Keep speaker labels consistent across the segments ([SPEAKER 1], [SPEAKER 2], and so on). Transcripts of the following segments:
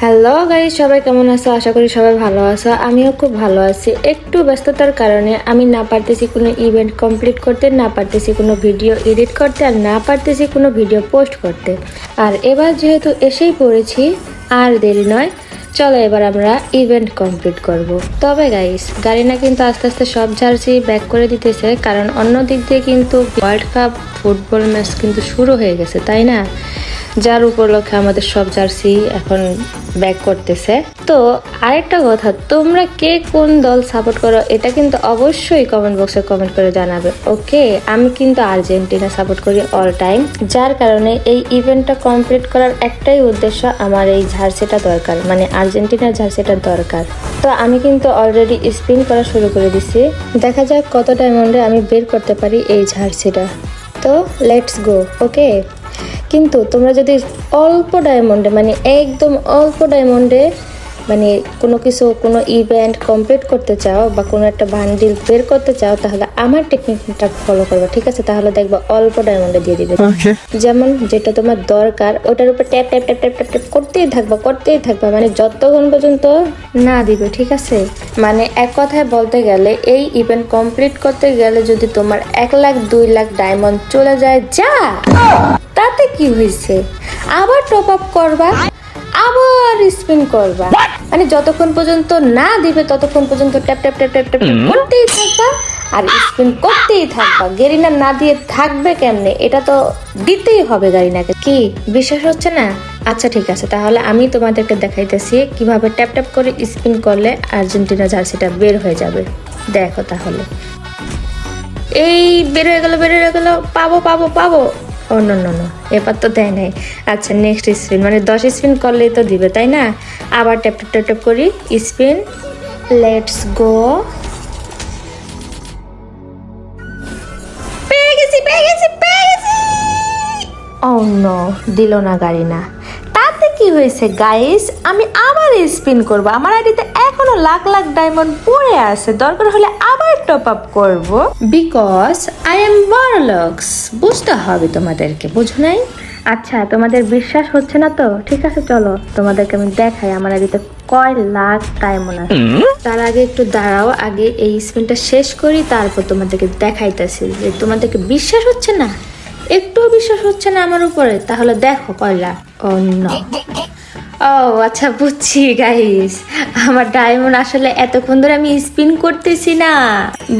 [SPEAKER 1] Hello guys, সবাই কেমন আছো? আশা করি সবাই ভালো আছো। আমিও খুব ভালো আছি। একটু ব্যস্ততার কারণে আমি না পারতেছি কোনো ইভেন্ট কমপ্লিট করতে, না পারতেছি কোনো ভিডিও এডিট করতে, আর না পারতেছি কোনো ভিডিও পোস্ট করতে। আর এবার যেহেতু এসেই পড়েছি, আর দেরি নয়, চলো এবার আমরা ইভেন্ট কমপ্লিট করব। তবে গাইস, গাড়িনা কিন্তু আস্তে আস্তে সব জার্সি ব্যাক করে দিতেছে, কারণ অন্য দিক দিয়ে কিন্তু ওয়ার্ল্ড কাপ ফুটবল ম্যাচ কিন্তু শুরু হয়ে গেছে, তাই না? যার উপলক্ষে আমাদের সব জার্সি এখন ব্যাক করতেছে। তো আরেকটা কথা, তোমরা কে কোন দল সাপোর্ট করো এটা কিন্তু অবশ্যই কমেন্ট বক্সে কমেন্ট করে জানাবে। ওকে, আমি কিন্তু আর্জেন্টিনা সাপোর্ট করি অল টাইম, যার কারণে এই ইভেন্টটা কমপ্লিট করার একটাই উদ্দেশ্য, আমার এই জার্সিটা দরকার, মানে আর্জেন্টিনার জার্সিটা দরকার। তো আমি কিন্তু অলরেডি স্পিন করা শুরু করে দিছি, দেখা যাক কত ডায়মন্ডে আমি বের করতে পারি এই জার্সিটা। তো লেটস গো। ওকে, কিন্তু তোমরা যদি অল্প ডায়মন্ডে, মানে একদম অল্প ডায়মন্ডে, মানে কোনো ইভেন্ট কমপ্লিট করতে চাও বা কোনো একটা বান্ডিল বের করতে চাও, তাহলে আমার টেকনিকটা ফলো করবে, ঠিক আছে? তাহলে দেখবা অল্প ডায়মন্ডে দিয়ে দিবে। যেমন যেটা তোমার দরকার ওটার উপর tap tap tap tap tap tap করতেই থাকবা, মানে যতক্ষণ পর্যন্ত না দিবে, ঠিক আছে? মানে এক কথায় বলতে গেলে এই ইভেন্ট কমপ্লিট করতে গেলে যদি তোমার 1 লাখ 2 লাখ ডায়মন্ড চলে যায়, যা তাতে কি হয়েছে, আবার টপ আপ করবা, আবার স্পিন করবা, মানে যতক্ষণ পর্যন্ত না দিবে ততক্ষণ পর্যন্ত tap tap tap tap tap করতেই থাকবা আর স্পিন করতেই থাকবা। গেরিনা না দিয়ে থাকবে কেমনে? এটা তো দিতেই হবে গারিনাকে। কি বিশ্বাস হচ্ছে না? আচ্ছা ঠিক আছে, তাহলে আমি তোমাদেরকে দেখাইতেছি কিভাবে ট্যাপ ট্যাপ করে স্পিন করলে আর্জেন্টিনা জার্সিটা বের হয়ে যাবে। দেখো তাহলে, এই বের হয়ে গেল, পাবো। ও নো, এবার তো দেয় নাই। আচ্ছা, নেক্সট স্পিন, মানে 10 স্পিন করলেই তো দিবে, তাই না? আবার ট্যাপ ট্যাপ ট্যাপ করি স্পিন। Let's go. পেয়ে গেছি। ও নো, দিল না গাড়ি না। তাতে কি হয়েছে গাইস, আমি আবার স্পিন করব। আমার আইডিতে এখনো লাখ লাখ ডায়মন্ড পড়ে আছে, দরকার হলে আবার টপ আপ করব, বিকজ আই এম বড়লোকস। বুঝতে হবে তোমাদেরকে, বুঝো নাই? আচ্ছা, তোমাদের বিশ্বাস হচ্ছে না তো? ঠিক আছে, চলো তোমাদেরকে আমি দেখাই আমার আইডিতে কয় লাখ ডায়মন্ড আছে। তার আগে একটু দাঁড়াও, আগে এই স্পিনটা শেষ করি, তারপর তোমাদেরকে দেখাইতেছি। যে তোমাদেরকে বিশ্বাস হচ্ছে না, একটু বিশ্বাস হচ্ছে না আমার উপরে, তাহলে দেখো কয়লা। ও নো, ও আচ্ছা বুঝছি গাইস, আমার ডায়মন্ড আসলে এতক্ষণ ধরে আমি স্পিন করতেছি না,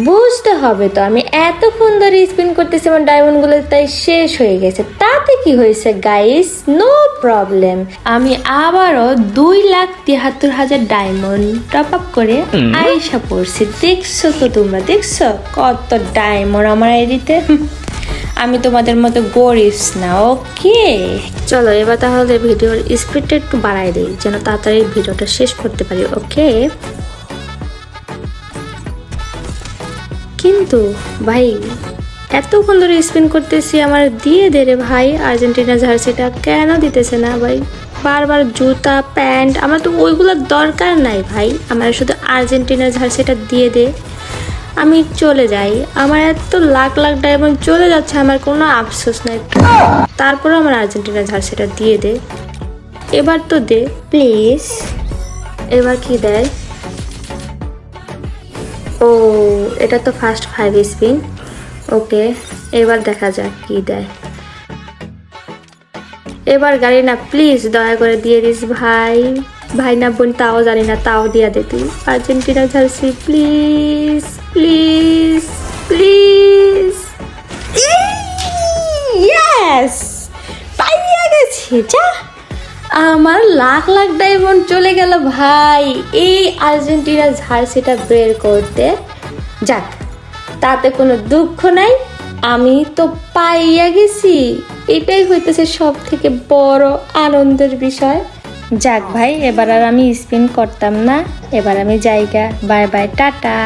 [SPEAKER 1] বুঝতে হবে তো, আমি এতক্ষণ ধরে স্পিন করতেছি, আমার ডায়মন্ড গুলো তাই শেষ হয়ে গেছে। তাতে কি হয়েছে গাইস, নো প্রবলেম, আমি আবারও 2,73,000 ডায়মন্ড টপ আপ করে আইসা পড়ছি। দেখছো তো তোমরা, দেখছো কত ডায়মন্ড আমার আইডিতে? আমি তোমাদের মতো গরিব না। ওকে, চলো এবার তাহলে ভিডিওর স্পিডটা একটু বাড়াই দেই, যেন তাড়াতাড়ি ভিডিওটা শেষ করতে পারি। ওকে, কিন্তু ভাই এতক্ষণ ধরে স্পিন করতেছি, আমার দিয়ে দে রে ভাই আর্জেন্টিনা জার্সিটা। কেন দিতেছে না ভাই? বারবার জুতা প্যান্ট, আমার তো ওইগুলোর দরকার নাই ভাই, আমার শুধু আর্জেন্টিনা জার্সিটা দিয়ে দে, আমি চলে যাই। আমার এত লাখ লাখ ডায়মন্ড চলে যাচ্ছে, আমার কোনো আফসোস নাই। তারপরে আমার আর্জেন্টিনা জার্সিটা দিয়ে দে, এবার তো দে প্লিজ। এবার কি দেয়? ও, এটা তো ফার্স্ট 5 স্পিন। ওকে, এবার দেখা যাক কি দেয়। এবার গাড়ি না, প্লিজ দয়া করে দিয়ে দিস ভাই না বোন তাও জানি না, তাও দিয়া দে তুই Argentina jersey, please please please. Yes, পাইয়া গেছি। যা, আমার লাখ লাখ ডায়মন্ড চলে গেল ভাই এই আর্জেন্টিনা জার্সিটা বের করতে। যাক, তাতে কোনো দুঃখ নাই, আমি তো পাইয়া গেছি, এটাই হইতেছে সব থেকে বড় আনন্দের বিষয়। যাক ভাই, এবার আর আমি স্পিন করতাম না, এবার আমি জায়গা, বাই বাই, টাটা।